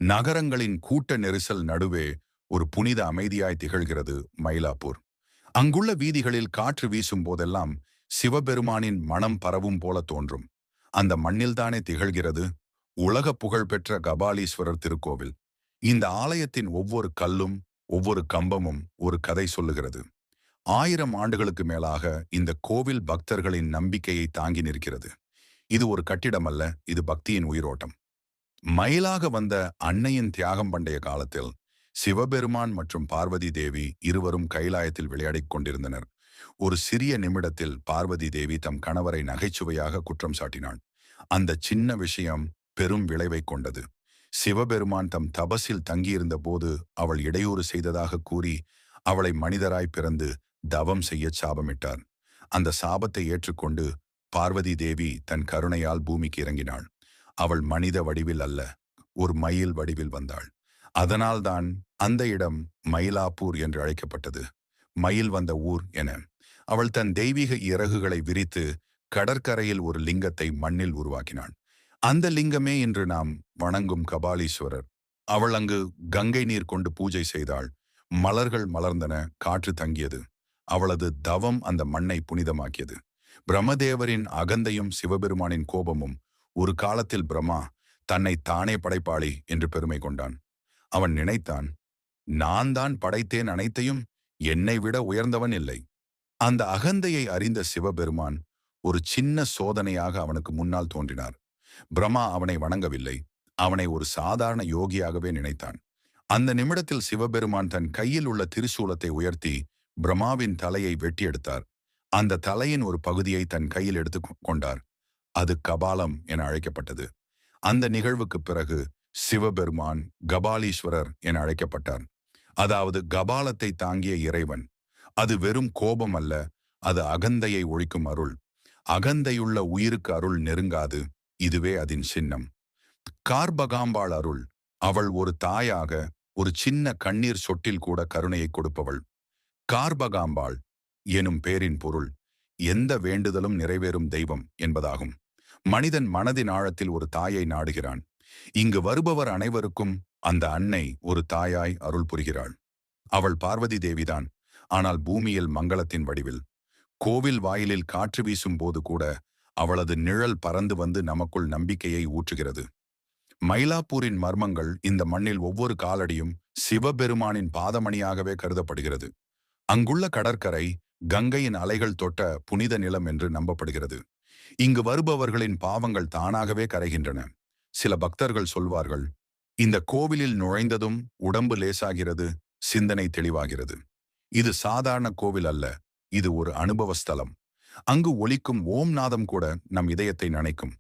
நகரங்களின் கூட்ட நெரிசல் நடுவே ஒரு புனித அமைதியாய் திகழ்கிறது மயிலாப்பூர். அங்குள்ள வீதிகளில் காற்று வீசும் போதெல்லாம் சிவபெருமானின் மனம் பரவும் போல தோன்றும். அந்த மண்ணில்தானே திகழ்கிறது உலக புகழ்பெற்ற கபாலீஸ்வரர் திருக்கோவில். இந்த ஆலயத்தின் ஒவ்வொரு கல்லும் ஒவ்வொரு கம்பமும் ஒரு கதை சொல்லுகிறது. 1000 ஆண்டுகளுக்கு மேலாக இந்த கோவில் பக்தர்களின் நம்பிக்கையை தாங்கி நிற்கிறது. இது ஒரு கட்டிடம் அல்ல, இது பக்தியின் உயிரோட்டம். மயிலாக வந்த அன்னையின் தியாகம் பண்டைய காலத்தில் சிவபெருமான் மற்றும் பார்வதி தேவி இருவரும் கைலாயத்தில் விளையாடிக் கொண்டிருந்தனர். ஒரு சிறிய நிமிடத்தில் பார்வதி தேவி தம் கணவரை நகைச்சுவையாக குற்றம் சாட்டினாள். அந்த சின்ன விஷயம் பெரும் விளைவை கொண்டது. சிவபெருமான் தம் தபசில் தங்கியிருந்த போது அவள் இடையூறு செய்ததாக கூறி அவளை மனிதராய் பிறந்து தவம் செய்ய சாபமிட்டார். அந்த சாபத்தை ஏற்றுக்கொண்டு பார்வதி தேவி தன் கருணையால் பூமிக்கு இறங்கினாள். அவள் மனித வடிவில் அல்ல, ஒரு மயில் வடிவில் வந்தாள். அதனால்தான் அந்த இடம் மயிலாப்பூர் என்று அழைக்கப்பட்டது. மயில் வந்த ஊர் என. அவள் தன் தெய்வீக இறகுகளை விரித்து கடற்கரையில் ஒரு லிங்கத்தை மண்ணில் உருவாக்கினாள். அந்த லிங்கமே இன்று நாம் வணங்கும் கபாலீஸ்வரர். அவள் அங்கு கங்கை நீர் கொண்டு பூஜை செய்தாள். மலர்கள் மலர்ந்தன, காற்று தங்கியது. அவளது தவம் அந்த மண்ணை புனிதமாக்கியது. பிரம்மதேவரின் அகந்தையும் சிவபெருமானின் கோபமும். ஒரு காலத்தில் பிரம்மா தன்னை தானே படைப்பாளி என்று பெருமை கொண்டான். அவன் நினைத்தான், நான் தான் படைத்தேன் அனைத்தையும், என்னை விட உயர்ந்தவன் இல்லை. அந்த அகந்தையை அறிந்த சிவபெருமான் ஒரு சின்ன சோதனையாக அவனுக்கு முன்னால் தோன்றினார். பிரம்மா அவனை வணங்கவில்லை, அவனை ஒரு சாதாரண யோகியாகவே நினைத்தான். அந்த நிமிடத்தில் சிவபெருமான் தன் கையில் உள்ள திரிசூலத்தை உயர்த்தி பிரம்மாவின் தலையை வெட்டி எடுத்தார். அந்த தலையின் ஒரு பகுதியை தன் கையில் எடுத்து கொண்டார். அது கபாலம் என அழைக்கப்பட்டது. அந்த நிகழ்வுக்கு பிறகு சிவபெருமான் கபாலீஸ்வரர் என அழைக்கப்பட்டார். அதாவது கபாலத்தை தாங்கிய இறைவன். அது வெறும் கோபம் அல்ல, அது அகந்தையை ஒழிக்கும் அருள். அகந்தையுள்ள உயிருக்கு அருள் நெருங்காது, இதுவே அதன் சின்னம். கார்பகாம்பாள் அருள். அவள் ஒரு தாயாக ஒரு சின்ன கண்ணீர் சொட்டில் கூட கருணையை கொடுப்பவள். கார்பகாம்பாள் எனும் பேரின் பொருள் எந்த வேண்டுதலும் நிறைவேறும் தெய்வம் என்பதாகும். மனிதன் மனதின் ஆழத்தில் ஒரு தாயை நாடுகிறான். இங்கு வருபவர் அனைவருக்கும் அந்த அன்னை ஒரு தாயாய் அருள் புரிகிறாள். அவள் பார்வதி தேவிதான், ஆனால் பூமியில் மங்களத்தின் வடிவில். கோவில் வாயிலில் காற்று வீசும் போது கூட அவளது நிழல் பறந்து வந்து நமக்குள் நம்பிக்கையை ஊற்றுகிறது. மயிலாப்பூரின் மர்மங்கள். இந்த மண்ணில் ஒவ்வொரு காலடியும் சிவபெருமானின் பாதமணியாகவே கருதப்படுகிறது. அங்குள்ள கடற்கரை கங்கையின் அலைகள் தொட்ட புனித நிலம் என்று நம்பப்படுகிறது. இங்கு வருபவர்களின் பாவங்கள் தானாகவே கரைகின்றன. சில பக்தர்கள் சொல்வார்கள், இந்த கோவிலில் நுழைந்ததும் உடம்பு லேசாகிறது, சிந்தனை தெளிவாகிறது. இது சாதாரண கோவில் அல்ல, இது ஒரு அனுபவ ஸ்தலம். அங்கு ஒலிக்கும் ஓம் நாதம் கூட நம் இதயத்தை நனைக்கும்.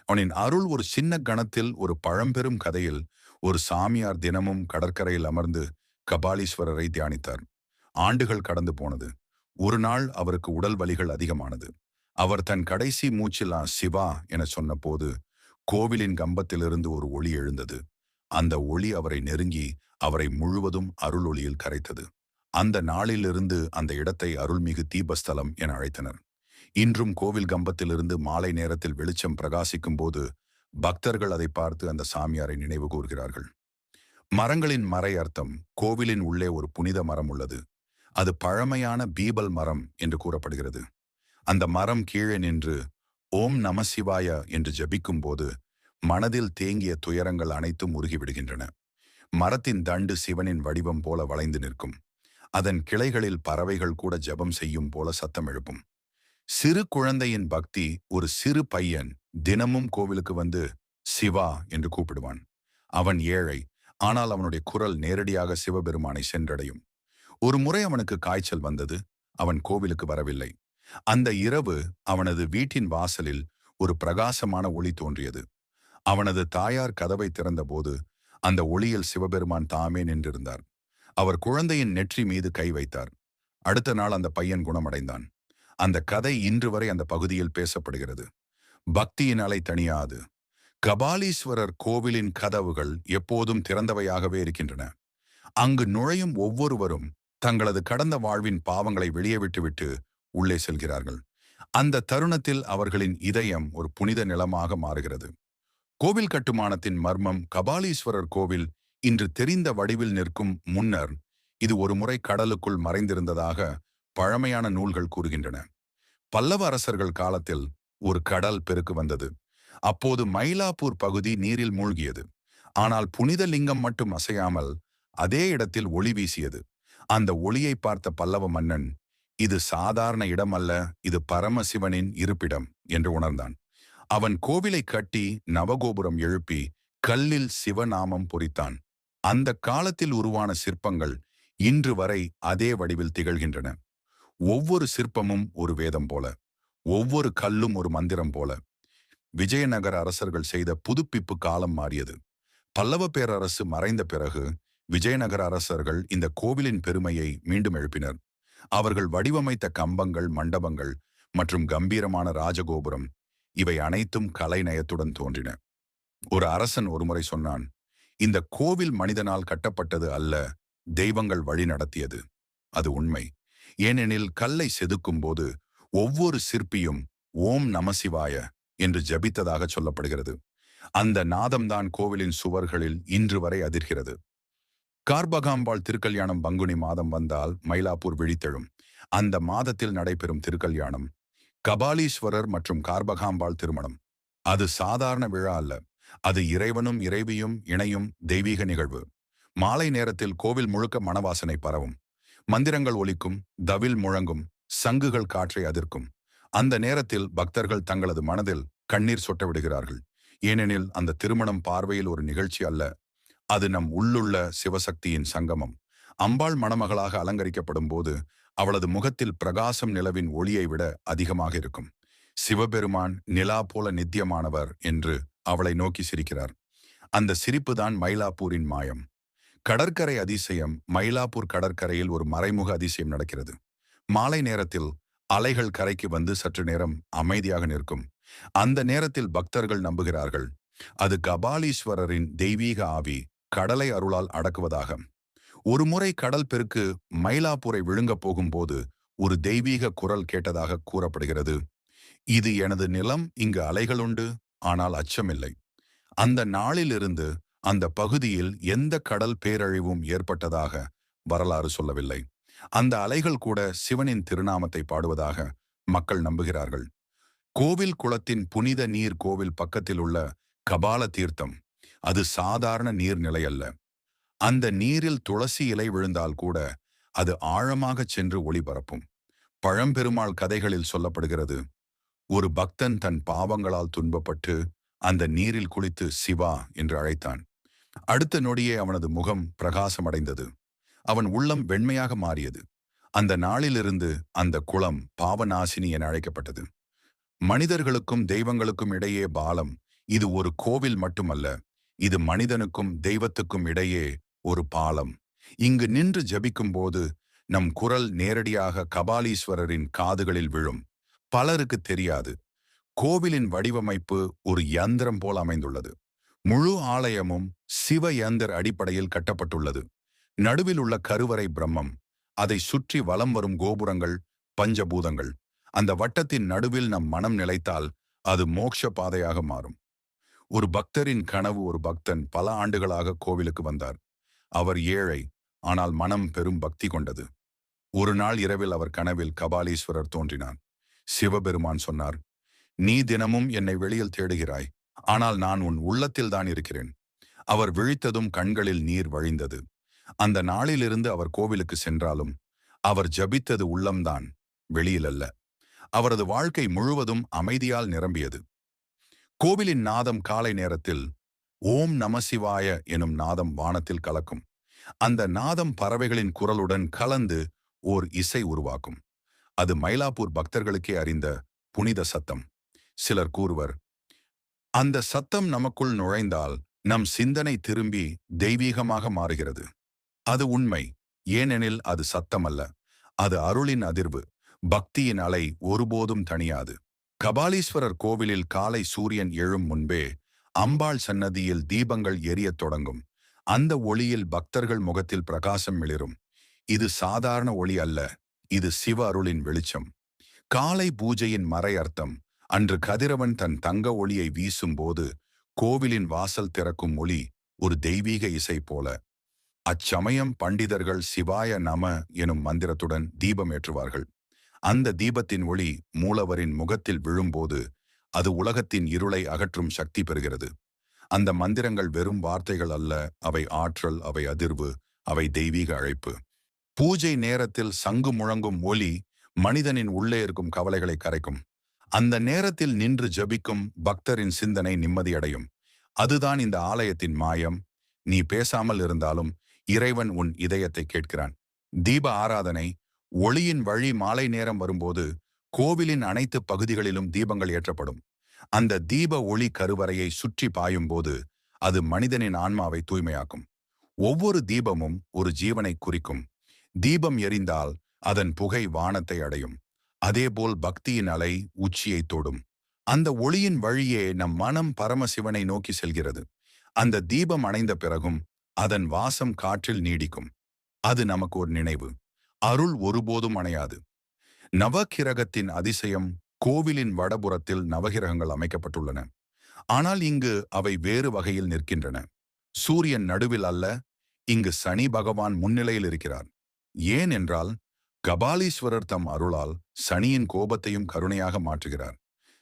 அவனின் அருள் ஒரு சின்ன கணத்தில். ஒரு பழம்பெரும் கதையில் ஒரு சாமியார் தினமும் கடற்கரையில் அமர்ந்து கபாலீஸ்வரரை தியானித்தார். ஆண்டுகள் கடந்து போனது. ஒரு நாள் அவருக்கு உடல் வலிகள் அதிகமானது. அவர் தன் கடைசி மூச்சில் சிவா என சொன்னபோது கோவிலின் கம்பத்திலிருந்து ஒரு ஒளி எழுந்தது. அந்த ஒளி அவரை நெருங்கி அவரை முழுவதும் அருள் ஒளியில் கரைத்தது. அந்த நாளிலிருந்து அந்த இடத்தை அருள்மிகு தீபஸ்தலம் என அழைத்தனர். இன்றும் கோவில் கம்பத்திலிருந்து மாலை நேரத்தில் வெளிச்சம் பிரகாசிக்கும் போது பக்தர்கள் அதை பார்த்து அந்த சாமியாரை நினைவு கூர்கிறார்கள். மரங்களின் மறை அர்த்தம். கோவிலின் உள்ளே ஒரு புனித மரம் உள்ளது. அது பழமையான பீபல் மரம் என்று கூறப்படுகிறது. அந்த மரம் கீழே நின்று ஓம் நம சிவாய என்று ஜபிக்கும் போது மனதில் தேங்கிய துயரங்கள் அனைத்தும் உருகிவிடுகின்றன. மரத்தின் தண்டு சிவனின் வடிவம் போல வளைந்து நிற்கும். அதன் கிளைகளில் பறவைகள் கூட ஜபம் செய்யும் போல சத்தம் எழுப்பும். சிறு குழந்தையின் பக்தி. ஒரு சிறு பையன் தினமும் கோவிலுக்கு வந்து சிவா என்று கூப்பிடுவான். அவன் ஏழை, ஆனால் அவனுடைய குரல் நேரடியாக சிவபெருமானை சென்றடையும். ஒரு முறை அவனுக்கு காய்ச்சல் வந்தது. அவன் கோவிலுக்கு வரவில்லை. அந்த இரவு அவனது வீட்டின் வாசலில் ஒரு பிரகாசமான ஒளி தோன்றியது. அவனது தாயார் கதவை திறந்தபோது அந்த ஒளியில் சிவபெருமான் தாமே நின்றிருந்தார். அவர் குழந்தையின் நெற்றி மீது கை வைத்தார். அடுத்த நாள் அந்த பையன் குணமடைந்தான். அந்த கதை இன்று வரை அந்த பகுதியில் பேசப்படுகிறது. பக்தியின் அலை தணியாது. கபாலீஸ்வரர் கோவிலின் கதவுகள் எப்போதும் திறந்தவையாகவே இருக்கின்றன. அங்கு நுழையும் ஒவ்வொருவரும் தங்களது கடந்த வாழ்வின் பாவங்களை வெளியே விட்டுவிட்டு உள்ளே செல்கிறார்கள். அந்த தருணத்தில் அவர்களின் இதயம் ஒரு புனித நிலமாக மாறுகிறது. கோவில் கட்டுமானத்தின் மர்மம். கபாலீஸ்வரர் கோவில் இன்று தெரிந்த வடிவில் நிற்கும் முன்னர் இது ஒருமுறை கடலுக்குள் மறைந்திருந்ததாக பழமையான நூல்கள் கூறுகின்றன. பல்லவ அரசர்கள் காலத்தில் ஒரு கடல் பெருக்கு வந்தது. அப்போது மயிலாப்பூர் பகுதி நீரில் மூழ்கியது. ஆனால் புனித லிங்கம் மட்டும் அசையாமல் அதே இடத்தில் ஒளி வீசியது. அந்த ஒளியை பார்த்த பல்லவ மன்னன், இது சாதாரண இடம் அல்ல, இது பரமசிவனின் இருப்பிடம் என்று உணர்ந்தான். அவன் கோவிலை கட்டி நவகோபுரம் எழுப்பி கல்லில் சிவநாமம் பொறித்தான். அந்த காலத்தில் உருவான சிற்பங்கள் இன்று வரை அதே வடிவில் திகழ்கின்றன. ஒவ்வொரு சிற்பமும் ஒரு வேதம் போல, ஒவ்வொரு கல்லும் ஒரு மந்திரம் போல. விஜயநகர அரசர்கள் செய்த புதுப்பிப்பு காலம் மாறியது. பல்லவ பேரரசு மறைந்த பிறகு விஜயநகர அரசர்கள் இந்த கோவிலின் பெருமையை மீண்டும் எழுப்பினர். அவர்கள் வடிவமைத்த கம்பங்கள், மண்டபங்கள் மற்றும் கம்பீரமான ராஜகோபுரம், இவை அனைத்தும் கலைநயத்துடன் தோன்றின. ஒரு அரசன் ஒருமுறை சொன்னான், இந்த கோவில் மனிதனால் கட்டப்பட்டது அல்ல, தெய்வங்கள் வழி நடத்தியது. அது உண்மை. ஏனெனில் கல்லை செதுக்கும் போது ஒவ்வொரு சிற்பியும் ஓம் நமசிவாய என்று ஜபித்ததாக சொல்லப்படுகிறது. அந்த நாதம்தான் கோவிலின் சுவர்களில் இன்று வரை அதிர்கிறது. கார்பகாம்பாள் திருக்கல்யாணம் பங்குனி மாதம் வந்தால் மயிலாப்பூர் விழித்தெழும். அந்த மாதத்தில் நடைபெறும் திருக்கல்யாணம் கபாலீஸ்வரர் மற்றும் கார்பகாம்பாள் திருமணம். அது சாதாரண விழா அல்ல, அது இறைவனும் இறைவியும் இணையும் தெய்வீக நிகழ்வு. மாலை நேரத்தில் கோவில் முழுக்க மணவாசனை பரவும். மந்திரங்கள் ஒலிக்கும், தவில் முழங்கும், சங்குகள் காற்றை அதிர்க்கும். அந்த நேரத்தில் பக்தர்கள் தங்களது மனதில் கண்ணீர் சொட்ட விடுகிறார்கள். ஏனெனில் அந்த திருமணம் பார்வையில் ஒரு நிகழ்ச்சி அல்ல, அது நம் உள்ளுள்ள சிவசக்தியின் சங்கமம். அம்பாள் மணமகளாக அலங்கரிக்கப்படும் போது அவளது முகத்தில் பிரகாசம் நிலவின் ஒளியை விட அதிகமாக இருக்கும். சிவபெருமான் நிலா போல நித்தியமானவர் என்று அவளை நோக்கி சிரிக்கிறார். அந்த சிரிப்புதான் மயிலாப்பூரின் மாயம். கடற்கரை அதிசயம். மயிலாப்பூர் கடற்கரையில் ஒரு மறைமுக அதிசயம் நடக்கிறது. மாலை நேரத்தில் அலைகள் கரைக்கு வந்து சற்று நேரம் அமைதியாக நிற்கும். அந்த நேரத்தில் பக்தர்கள் நம்புகிறார்கள், அது கபாலீஸ்வரரின் தெய்வீக ஆவி கடலை அருளால் அடக்குவதாக. ஒருமுறை கடல் பெருக்கு மயிலாப்பூரை விழுங்கப் போகும்போது ஒரு தெய்வீக குரல் கேட்டதாக கூறப்படுகிறது. இது எனது நிலம், இங்கு அலைகள் உண்டு, ஆனால் அச்சமில்லை. அந்த நாளிலிருந்து அந்த பகுதியில் எந்த கடல் பேரழிவும் ஏற்பட்டதாக வரலாறு சொல்லவில்லை. அந்த அலைகள் கூட சிவனின் திருநாமத்தை பாடுவதாக மக்கள் நம்புகிறார்கள். கோவில் குளத்தின் புனித நீர். கோவில் பக்கத்தில் உள்ள கபால தீர்த்தம், அது சாதாரண நீர்நிலை அல்ல. அந்த நீரில் துளசி இலை விழுந்தால் கூட அது ஆழமாகச் சென்று ஒளிபரப்பும். பழம்பெருமாள் கதைகளில் சொல்லப்படுகிறது, ஒரு பக்தன் தன் பாவங்களால் துன்பப்பட்டு அந்த நீரில் குளித்து சிவா என்று அழைத்தான். அடுத்த நொடியே அவனது முகம் பிரகாசமடைந்தது, அவன் உள்ளம் வெண்மையாக மாறியது. அந்த நாளிலிருந்து அந்த குளம் பாவநாசினி என அழைக்கப்பட்டது. மனிதர்களுக்கும் தெய்வங்களுக்கும் இடையே பாலம். இது ஒரு கோவில் மட்டுமல்ல, இது மனிதனுக்கும் தெய்வத்துக்கும் இடையே ஒரு பாலம். இங்கு நின்று ஜபிக்கும் போது நம் குரல் நேரடியாக கபாலீஸ்வரரின் காதுகளில் விழும். பலருக்கு தெரியாது, கோவிலின் வடிவமைப்பு ஒரு யந்திரம் போல் அமைந்துள்ளது. முழு ஆலயமும் சிவ யந்திர அடிப்படையில் கட்டப்பட்டுள்ளது. நடுவில் உள்ள கருவறை பிரம்மம், அதை சுற்றி வலம் வரும் கோபுரங்கள் பஞ்சபூதங்கள். அந்த வட்டத்தின் நடுவில் நம் மனம் நிலைத்தால் அது மோட்ச பாதையாக மாறும். ஒரு பக்தரின் கனவு. ஒரு பக்தன் பல ஆண்டுகளாக கோவிலுக்கு வந்தார். அவர் ஏழை, ஆனால் மனம் பெரும் பக்தி கொண்டது. ஒரு நாள் இரவில் அவர் கனவில் கபாலீஸ்வரர் தோன்றினார். சிவபெருமான் சொன்னார், நீ தினமும் என்னை வெளியில் தேடுகிறாய், ஆனால் நான் உன் உள்ளத்தில் தான் இருக்கிறேன். அவர் விழித்ததும் கண்களில் நீர் வழிந்தது. அந்த நாளிலிருந்து அவர் கோவிலுக்கு சென்றாலும் அவர் ஜபித்தது உள்ளம்தான், வெளியில் அல்ல. அவரது வாழ்க்கை முழுவதும் அமைதியால் நிரம்பியது. கோவிலின் நாதம் காலை நேரத்தில் ஓம் நமசிவாய எனும் நாதம் வானத்தில் கலக்கும். அந்த நாதம் பறவைகளின் குரலுடன் கலந்து ஓர் இசை உருவாக்கும். அது மயிலாப்பூர் பக்தர்களுக்கே அறிந்த புனித சத்தம். சிலர் கூறுவர், அந்த சத்தம் நமக்குள் நுழைந்தால் நம் சிந்தனை திரும்பி தெய்வீகமாக மாறுகிறது. அது உண்மை. ஏனெனில் அது சத்தமல்ல, அது அருளின் அதிர்வு. பக்தியின் அலை ஒருபோதும் தணியாது. கபாலீஸ்வரர் கோவிலில் காலை சூரியன் எழும் முன்பே அம்பாள் சன்னதியில் தீபங்கள் எரியத் தொடங்கும். அந்த ஒளியில் பக்தர்கள் முகத்தில் பிரகாசம் மிளிரும். இது சாதாரண ஒளி அல்ல, இது சிவ அருளின் வெளிச்சம். காலை பூஜையின் மறை அர்த்தம். அன்று கதிரவன் தன் தங்க ஒளியை வீசும்போது கோவிலின் வாசல் திறக்கும் ஒலி ஒரு தெய்வீக இசை போல. அச்சமயம் பண்டிதர்கள் சிவாய நம எனும் மந்திரத்துடன் தீபம் ஏற்றுவார்கள். அந்த தீபத்தின் ஒளி மூலவரின் முகத்தில் விழும்போது அது உலகத்தின் இருளை அகற்றும் சக்தி பெறுகிறது. அந்த மந்திரங்கள் வெறும் வார்த்தைகள் அல்ல, அவை ஆற்றல், அவை அதிர்வு, அவை தெய்வீக அழைப்பு. பூஜை நேரத்தில் சங்கு முழங்கும் ஒலி மனிதனின் உள்ளே இருக்கும் கவலைகளை கரைக்கும். அந்த நேரத்தில் நின்று ஜபிக்கும் பக்தரின் சிந்தனை நிம்மதியடையும். அதுதான் இந்த ஆலயத்தின் மாயம். நீ பேசாமல் இருந்தாலும் இறைவன் உன் இதயத்தை கேட்கிறான். தீப ஆராதனை ஒளியின் வழி மாலை நேரம் வரும்போது கோவிலின் அனைத்து பகுதிகளிலும் தீபங்கள் ஏற்றப்படும். அந்த தீப ஒளி கருவறையை சுற்றி பாயும் போது அது மனிதனின் ஆன்மாவை தூய்மையாக்கும். ஒவ்வொரு தீபமும் ஒரு ஜீவனை குறிக்கும். தீபம் எரிந்தால் அதன் புகை வானத்தை அடையும். அதேபோல் பக்தியின் அலை உச்சியை தொடும். அந்த ஒளியின் வழியே நம் மனம் பரமசிவனை நோக்கி செல்கிறது. அந்த தீபம் அணைந்த பிறகும் அதன் வாசம் காற்றில் நீடிக்கும். அது நமக்கு ஒரு நினைவு. அருள் ஒருபோதும் அணையாது. நவகிரகத்தின் அதிசயம். கோவிலின் வடபுறத்தில் நவகிரகங்கள் அமைக்கப்பட்டுள்ளன. ஆனால் இங்கு அவை வேறு வகையில் நிற்கின்றன. சூரியன் நடுவில் அல்ல, இங்கு சனி பகவான் முன்னிலையில் இருக்கிறார். ஏன் என்றால் கபாலீஸ்வரர் தம் அருளால் சனியின் கோபத்தையும் கருணையாக மாற்றுகிறார்.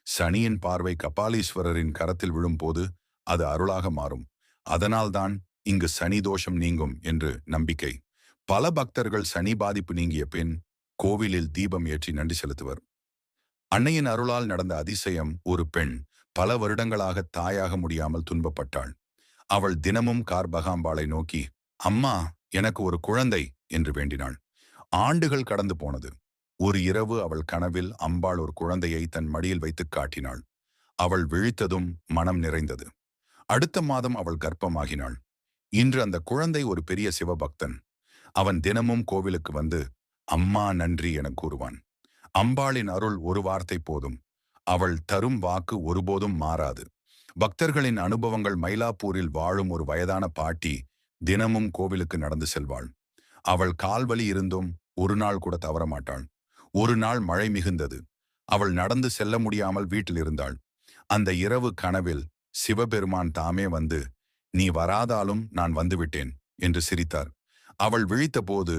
சனியின் பார்வை கபாலீஸ்வரரின் கரத்தில் விழும்போது அது அருளாக மாறும். அதனால்தான் இங்கு சனி தோஷம் நீங்கும் என்று நம்பிக்கை. பல பக்தர்கள் சனி பாதிப்பு நீங்கிய பின் கோவிலில் தீபம் ஏற்றி நன்றி செலுத்துவர். அன்னையின் அருளால் நடந்த அதிசயம். ஒரு பெண் பல வருடங்களாக தாயாக முடியாமல் துன்பப்பட்டாள். அவள் தினமும் கார்பகாம்பாளை நோக்கி, அம்மா, எனக்கு ஒரு குழந்தை என்று வேண்டினாள். ஆண்டுகள் கடந்து போனது. ஒரு இரவு அவள் கனவில் அம்பாள் ஒரு குழந்தையை தன் மடியில் வைத்து காட்டினாள். அவள் விழித்ததும் மனம் நிறைந்தது. அடுத்த மாதம் அவள் கர்ப்பமாகினாள். இன்று அந்த குழந்தை ஒரு பெரிய சிவபக்தன். அவன் தினமும் கோவிலுக்கு வந்து அம்மா நன்றி என கூறுவான். அம்பாளின் அருள் ஒரு வார்த்தை போதும். அவள் தரும் வாக்கு ஒருபோதும் மாறாது. பக்தர்களின் அனுபவங்கள். மயிலாப்பூரில் வாழும் ஒரு வயதான பாட்டி தினமும் கோவிலுக்கு நடந்து செல்வாள். அவள் கால்வலி இருந்தும் ஒரு நாள் கூட தவறமாட்டாள். ஒரு நாள் மழை மிகுந்தது. அவள் நடந்து செல்ல முடியாமல் வீட்டில் இருந்தாள். அந்த இரவு கனவில் சிவபெருமான் தாமே வந்து, நீ வராதாலும் நான் வந்துவிட்டேன் என்று சிரித்தார். அவள் விழித்தபோது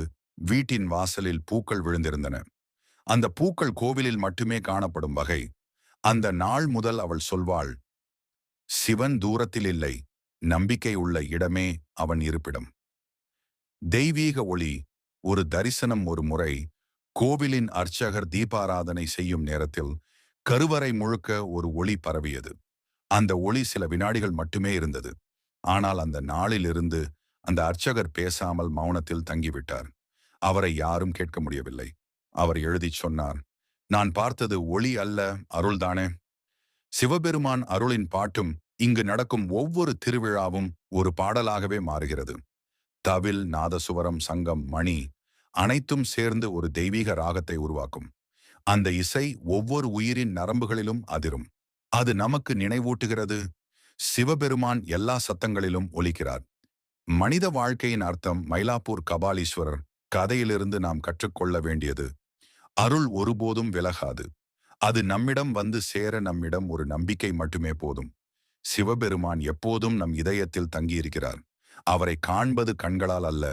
வீட்டின் வாசலில் பூக்கள் விழுந்திருந்தன. அந்த பூக்கள் கோவிலில் மட்டுமே காணப்படும் வகை. அந்த நாள் முதல் அவள் சொல்வாள், சிவன் தூரத்தில் இல்லை, நம்பிக்கை உள்ள இடமே அவன் இருப்பிடம். தெய்வீக ஒளி. ஒரு தரிசனம். ஒரு முறை கோவிலின் அர்ச்சகர் தீபாராதனை செய்யும் நேரத்தில் கருவறை முழுக்க ஒரு ஒளி பரவியது. அந்த ஒளி சில வினாடிகள் மட்டுமே இருந்தது. ஆனால் அந்த நாளிலிருந்து அந்த அர்ச்சகர் பேசாமல் மௌனத்தில் தங்கிவிட்டார். அவரை யாரும் கேட்க முடியவில்லை. அவர் எழுதிச் சொன்னார், நான் பார்த்தது ஒளி அல்ல, அருள்தானே. சிவபெருமான் அருளின் பாட்டும் இங்கு நடக்கும் ஒவ்வொரு திருவிழாவும் ஒரு பாடலாகவே மாறுகிறது. தவில், நாதசுவரம், சங்கம், மணி அனைத்தும் சேர்ந்து ஒரு தெய்வீக ராகத்தை உருவாக்கும். அந்த இசை ஒவ்வொரு உயிரின் நரம்புகளிலும் அதிரும். அது நமக்கு நினைவூட்டுகிறது, சிவபெருமான் எல்லா சத்தங்களிலும் ஒலிக்கிறார். மனித வாழ்க்கையின் அர்த்தம். மயிலாப்பூர் கபாலீஸ்வரர் கதையிலிருந்து நாம் கற்றுக்கொள்ள வேண்டியது, அருள் ஒருபோதும் விலகாது. அது நம்மிடம் வந்து சேர நம்மிடம் ஒரு நம்பிக்கை மட்டுமே போதும். சிவபெருமான் எப்போதும் நம் இதயத்தில் தங்கியிருக்கிறார். அவரை காண்பது கண்களால் அல்ல,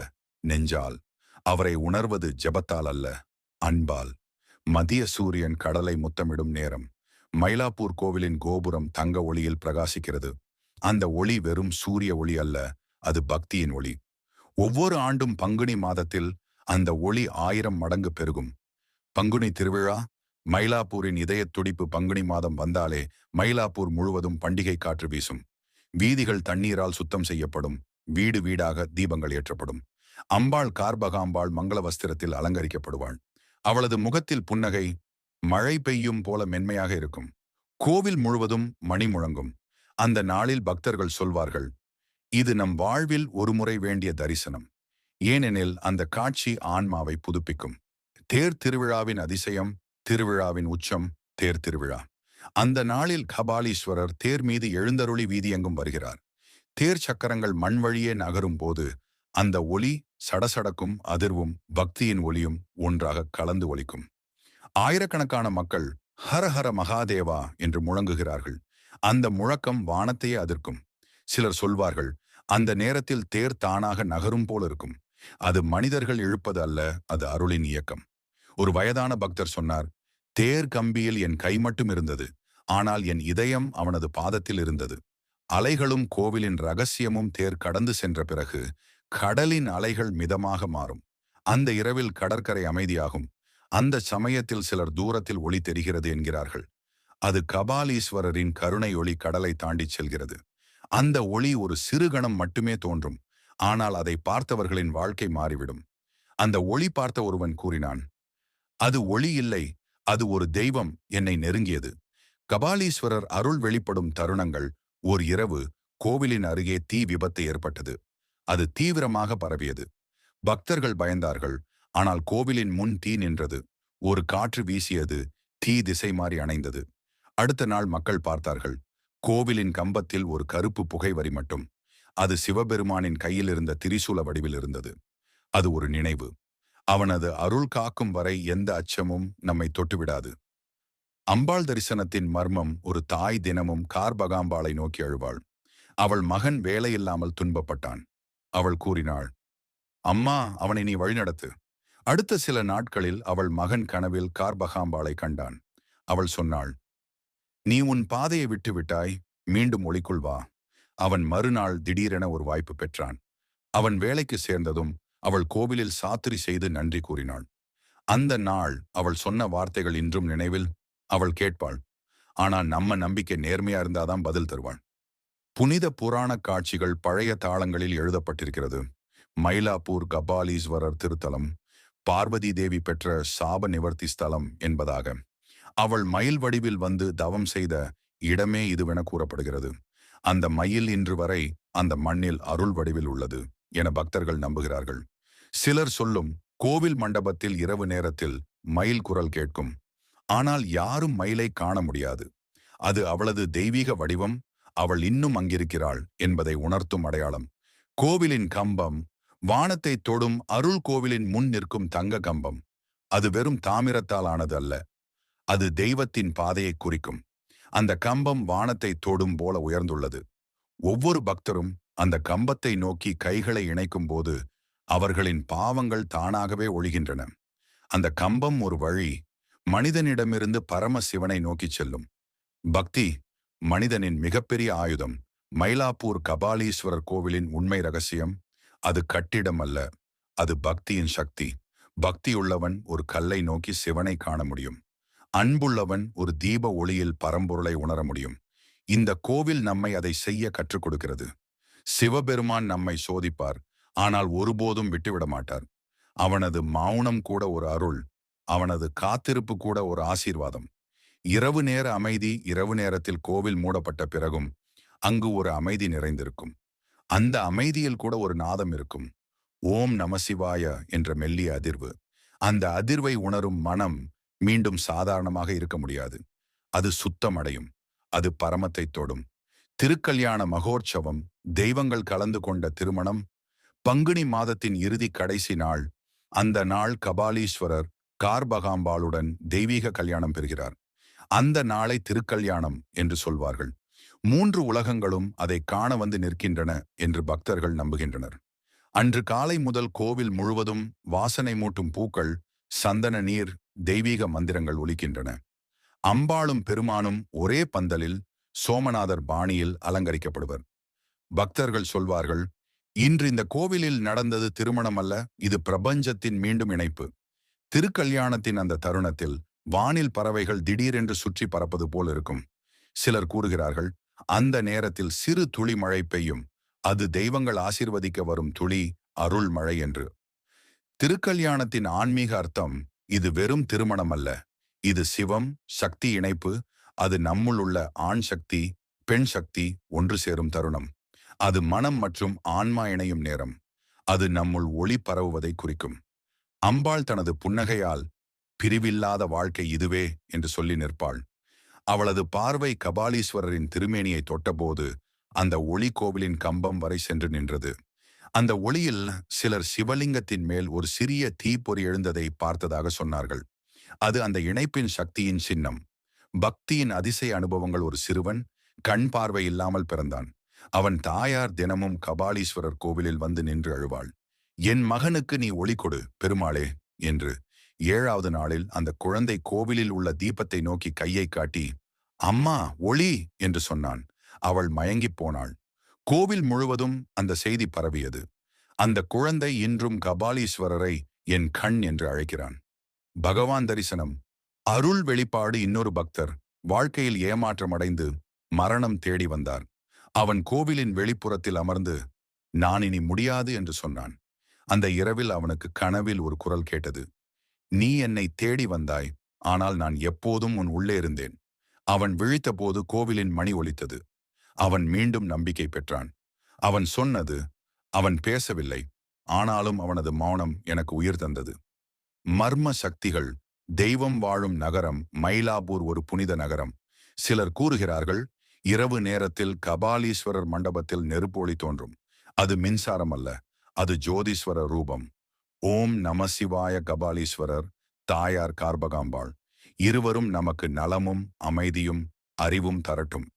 நெஞ்சால். அவரை உணர்வது ஜெபத்தால் அல்ல, அன்பால். மதிய சூரியன் கடலை முத்தமிடும் நேரம். மயிலாப்பூர் கோவிலின் கோபுரம் தங்க ஒளியில் பிரகாசிக்கிறது. அந்த ஒளி வெறும் சூரிய ஒளி அல்ல, அது பக்தியின் ஒளி. ஒவ்வொரு ஆண்டும் பங்குனி மாதத்தில் அந்த ஒளி 1000 மடங்கு பெருகும். பங்குனி திருவிழா. மயிலாப்பூரின் இதயத் துடிப்பு. பங்குனி மாதம் வந்தாலே மயிலாப்பூர் முழுவதும் பண்டிகை காற்று வீசும். வீதிகள் தண்ணீரால் சுத்தம் செய்யப்படும். வீடு வீடாக தீபங்கள் ஏற்றப்படும். அம்பாள் கார்பகாம்பாள் மங்கள வஸ்திரத்தில் அலங்கரிக்கப்படுவாள். அவளது முகத்தில் புன்னகை மழை பெய்யும் போல மென்மையாக இருக்கும். கோவில் முழுவதும் மணி முழங்கும். அந்த நாளில் பக்தர்கள் சொல்வார்கள், இது நம் வாழ்வில் ஒருமுறை வேண்டிய தரிசனம். ஏனெனில் அந்த காட்சி ஆன்மாவை புதுப்பிக்கும். தேர் திருவிழாவின் அதிசயம். திருவிழாவின் உச்சம் தேர் திருவிழா. அந்த நாளில் கபாலீஸ்வரர் தேர் மீது எழுந்தருளி வீதியெங்கும் வருகிறார். தேர் சக்கரங்கள் மண் வழியே நகரும் போது அந்த ஒளி சடசடக்கும் அதிர்வும் பக்தியின் ஒளியும் ஒன்றாக கலந்து ஒலிக்கும். ஆயிரக்கணக்கான மக்கள் ஹர ஹர மகாதேவா என்று முழங்குகிறார்கள். அந்த முழக்கம் வானத்தையே அதிர்க்கும். சிலர் சொல்வார்கள், அந்த நேரத்தில் தேர் தானாக நகரும் போல் இருக்கும். அது மனிதர்கள் இழுப்பது அல்ல, அது அருளின் இயக்கம். ஒரு வயதான பக்தர் சொன்னார், தேர் கம்பியில் என் கை மட்டும் இருந்தது, ஆனால் என் இதயம் அவனது பாதத்தில் இருந்தது. அலைகளும் கோவிலின் ரகசியமும் தேர் கடந்து சென்ற பிறகு கடலின் அலைகள் மிதமாக மாறும். அந்த இரவில் கடற்கரை அமைதியாகும். அந்த சமயத்தில் சிலர் தூரத்தில் ஒளி தெரிகிறது என்கிறார்கள். அது கபாலீஸ்வரரின் கருணை ஒளி கடலை தாண்டிச் செல்கிறது. அந்த ஒளி ஒரு சிறு கணம் மட்டுமே தோன்றும், ஆனால் அதை பார்த்தவர்களின் வாழ்க்கை மாறிவிடும். அந்த ஒளி பார்த்த ஒருவன் கூறினான், அது ஒளி இல்லை, அது ஒரு தெய்வம் என்னை நெருங்கியது. கபாலீஸ்வரர் அருள் வெளிப்படும் தருணங்கள். ஓர் இரவு கோவிலின் அருகே தீ விபத்து ஏற்பட்டது. அது தீவிரமாக பரவியது. பக்தர்கள் பயந்தார்கள். ஆனால் கோவிலின் முன் தீ நின்றது. ஒரு காற்று வீசியது, தீ திசை மாறி அணைந்தது. அடுத்த நாள் மக்கள் பார்த்தார்கள். கோவிலின் கம்பத்தில் ஒரு கருப்பு புகைவரி மட்டும். அது சிவபெருமானின் கையில் இருந்த திரிசூல வடிவில் இருந்தது. அது ஒரு நினைவு. அவனது அருள் காக்கும் வரை எந்த அச்சமும் நம்மை தொட்டுவிடாது. அம்பாள் தரிசனத்தின் மர்மம். ஒரு தாய் தினமும் கார்பகாம்பாளை நோக்கி அழுவாள். அவள் மகன் வேலையில்லாமல் துன்பப்பட்டான். அவள் கூறினாள், அம்மா, அவனை நீ வழிநடத்து. அடுத்த சில நாட்களில் அவள் மகன் கனவில் கார்பகாம்பாளை கண்டான். அவள் சொன்னாள், நீ உன் பாதையை விட்டு விட்டாய், மீண்டும் ஒளிக்குள் வா. அவன் மறுநாள் திடீரென ஒரு வாய்ப்பு பெற்றான். அவன் வேலைக்கு சேர்ந்ததும் அவள் கோவிலில் சாத்திரி செய்து நன்றி கூறினாள். அந்த நாள் அவள் சொன்ன வார்த்தைகள் இன்றும் நினைவில். அவள் கேட்பாள், ஆனா நம்ம நம்பிக்கை நேர்மையா இருந்தாதான் பதில் தருவாள். புனித புராண காட்சிகள் பழைய தாளங்களில் எழுதப்பட்டிருக்கிறது. மயிலாப்பூர் கபாலீஸ்வரர் திருத்தலம் பார்வதி தேவி பெற்ற சாப நிவர்த்தி ஸ்தலம் என்பதாக. அவள் மயில் வடிவில் வந்து தவம் செய்த இடமே இதுவென கூறப்படுகிறது. அந்த மயில் இன்று வரை அந்த மண்ணில் அருள் வடிவில் உள்ளது என பக்தர்கள் நம்புகிறார்கள். சிலர் சொல்லும், கோவில் மண்டபத்தில் இரவு நேரத்தில் மயில் குரல் கேட்கும். ஆனால் யாரும் மயிலை காண முடியாது. அது அவளது தெய்வீக வடிவம். அவள் இன்னும் அங்கிருக்கிறாள் என்பதை உணர்த்தும் அடையாளம். கோவிலின் கம்பம் வானத்தை தொடும். அருள் கோவிலின் முன் நிற்கும் தங்க கம்பம். அது வெறும் தாமிரத்தால் ஆனது அல்ல, அது தெய்வத்தின் பாதையை குறிக்கும். அந்த கம்பம் வானத்தை தொடும் போல உயர்ந்துள்ளது. ஒவ்வொரு பக்தரும் அந்த கம்பத்தை நோக்கி கைகளை இணைக்கும் போது அவர்களின் பாவங்கள் தானாகவே ஒழிகின்றன. அந்த கம்பம் ஒரு வழி, மனிதனிடமிருந்து பரம சிவனை நோக்கிச் செல்லும். பக்தி மனிதனின் மிகப்பெரிய ஆயுதம். மயிலாப்பூர் கபாலீஸ்வரர் கோவிலின் உண்மை ரகசியம், அது கட்டிடம் அல்ல, அது பக்தியின் சக்தி. பக்தியுள்ளவன் ஒரு கல்லை நோக்கி சிவனை காண முடியும். அன்புள்ளவன் ஒரு தீப ஒளியில் பரம்பொருளை உணர முடியும். இந்த கோவில் நம்மை அதை செய்ய கற்றுக் கொடுக்கிறது. சிவபெருமான் நம்மை சோதிப்பார், ஆனால் ஒருபோதும் விட்டுவிட மாட்டார். அவனது மௌனம் கூட ஒரு அருள், அவனது காத்திருப்பு கூட ஒரு ஆசீர்வாதம். இரவு நேர அமைதி. இரவு நேரத்தில் கோவில் மூடப்பட்ட பிறகும் அங்கு ஒரு அமைதி நிறைந்திருக்கும். அந்த அமைதியில் கூட ஒரு நாதம் இருக்கும். ஓம் நமசிவாய என்ற மெல்லிய அதிர்வு. அந்த அதிர்வை உணரும் மனம் மீண்டும் சாதாரணமாக இருக்க முடியாது. அது சுத்தமடையும். அது பரமத்தை தொடும். திருக்கல்யாண மகோற்சவம், தெய்வங்கள் கலந்து கொண்ட திருமணம். பங்குனி மாதத்தின் இறுதி கடைசி நாள். அந்த நாள் கபாலீஸ்வரர் கார்பகாம்பாளுடன் தெய்வீக கல்யாணம் பெறுகிறார். அந்த நாளை திருக்கல்யாணம் என்று சொல்வார்கள். 3 உலகங்களும் அதை காண வந்து நிற்கின்றன என்று பக்தர்கள் நம்புகின்றனர். அன்று காலை முதல் கோவில் முழுவதும் வாசனை மூட்டும் பூக்கள், சந்தன நீர், தெய்வீக மந்திரங்கள் ஒலிக்கின்றன. அம்பாளும் பெருமானும் ஒரே பந்தலில் சோமநாதர் பாணியில் அலங்கரிக்கப்படுவர். பக்தர்கள் சொல்வார்கள், இன்று இந்த கோவிலில் நடந்தது திருமணம் அல்ல, இது பிரபஞ்சத்தின் மீண்டும் இணைப்பு. திருக்கல்யாணத்தின் அந்த தருணத்தில் வானில் பறவைகள் திடீரென்று சுற்றி பறப்பது போல் இருக்கும். சிலர் கூறுகிறார்கள், அந்த நேரத்தில் சிறு துளி மழை பெய்யும். அது தெய்வங்கள் ஆசீர்வதிக்க வரும் துளி, அருள் மழை என்று. திருக்கல்யாணத்தின் ஆன்மீக அர்த்தம், இது வெறும் திருமணம் அல்ல, இது சிவம் சக்தி இணைப்பு. அது நம்முள் உள்ள ஆண் சக்தி பெண் சக்தி ஒன்று சேரும் தருணம். அது மனம் மற்றும் ஆன்மா இணையும் நேரம். அது நம்முள் ஒளி பரவுவதை குறிக்கும். அம்பாள் தனது புன்னகையால் பிரிவில்லாத வாழ்க்கை இதுவே என்று சொல்லி நிற்பாள். அவளது பார்வை கபாலீஸ்வரரின் திருமேனியை தொட்டபோது அந்த ஒளி கோவிலின் கம்பம் வரை சென்று நின்றது. அந்த ஒளியில் சிலர் சிவலிங்கத்தின் மேல் ஒரு சிறிய தீப்பொறி எழுந்ததை பார்த்ததாக சொன்னார்கள். அது அந்த இணைப்பின் சக்தியின் சின்னம். பக்தியின் அதிசய அனுபவங்கள். ஒரு சிறுவன் கண் பார்வை இல்லாமல் பிறந்தான். அவன் தாயார் தினமும் கபாலீஸ்வரர் கோவிலில் வந்து நின்று அழுவாள். என் மகனுக்கு நீ ஒளி கொடு பெருமாளே என்று. 7வது நாளில் அந்த குழந்தை கோவிலில் உள்ள தீபத்தை நோக்கி கையை காட்டி, அம்மா ஒளி என்று சொன்னான். அவள் மயங்கிப் போனாள். கோவில் முழுவதும் அந்த செய்தி பரவியது. அந்த குழந்தை இன்றும் கபாலீஸ்வரரை என் கண் என்று அழைக்கிறான். பகவான் தரிசனம். அருள் வெளிப்பாடு. இன்னொரு பக்தர் வாழ்க்கையில் ஏமாற்றமடைந்து மரணம் தேடி வந்தார். அவன் கோவிலின் வெளிப்புறத்தில் அமர்ந்து, நான் இனி முடியாது என்று சொன்னான். அந்த இரவில் அவனுக்கு கனவில் ஒரு குரல் கேட்டது. நீ என்னை தேடி வந்தாய், ஆனால் நான் எப்போதும் உன் உள்ளே இருந்தேன். அவன் விழித்தபோது கோவிலின் மணி ஒலித்தது. அவன் மீண்டும் நம்பிக்கை பெற்றான். அவன் சொன்னது, அவன் பேசவில்லை, ஆனாலும் அவனது மௌனம் எனக்கு உயிர் தந்தது. மர்ம சக்திகள். தெய்வம் வாழும் நகரம் மயிலாப்பூர் ஒரு புனித நகரம். சிலர் கூறுகிறார்கள், இரவு நேரத்தில் கபாலீஸ்வரர் மண்டபத்தில் நெருப்பு ஒளி தோன்றும். அது மின்சாரம் அல்ல, அது ஜோதீஸ்வர ரூபம். ஓம் நம சிவாய. கபாலீஸ்வரர், தாயார் கார்பகாம்பாள், இருவரும் நமக்கு நலமும் அமைதியும் அறிவும் தரட்டும்.